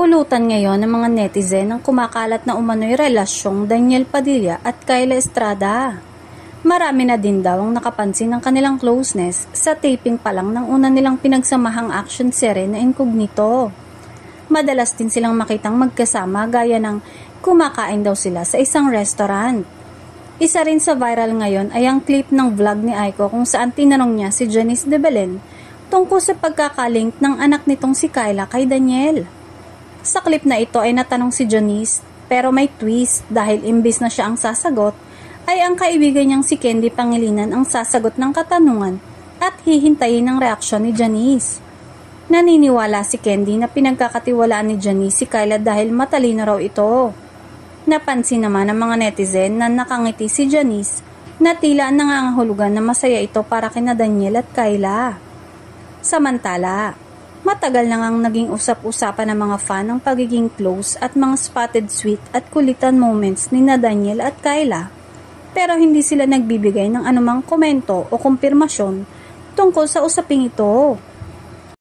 Pulutan ngayon ng mga netizen ang kumakalat na umano'y relasyong Daniel Padilla at Kyla Estrada. Marami na din daw ang nakapansin ng kanilang closeness sa taping pa lang ng una nilang pinagsamahang action serye na Incognito. Madalas din silang makitang magkasama gaya ng kumakain daw sila sa isang restaurant. Isa rin sa viral ngayon ay ang clip ng vlog ni Aiko kung saan tinanong niya si Janice de Belen tungkol sa pagkakalink ng anak nitong si Kyla kay Daniel. Sa clip na ito ay natanong si Janice pero may twist dahil imbis na siya ang sasagot ay ang kaibigan niyang si Candy Pangilinan ang sasagot ng katanungan at hihintayin ang reaksyon ni Janice. Naniniwala si Candy na pinagkakatiwalaan ni Janice si Kyla dahil matalino raw ito. Napansin naman ng mga netizen na nakangiti si Janice na tila nangangahulugan na masaya ito para kina Daniel at Kyla. Samantala, matagal na ngang naging usap-usapan ng mga fan ang pagiging close at mga spotted sweet at kulitan moments ni na Daniel at Kyla. Pero hindi sila nagbibigay ng anumang komento o kumpirmasyon tungkol sa usaping ito.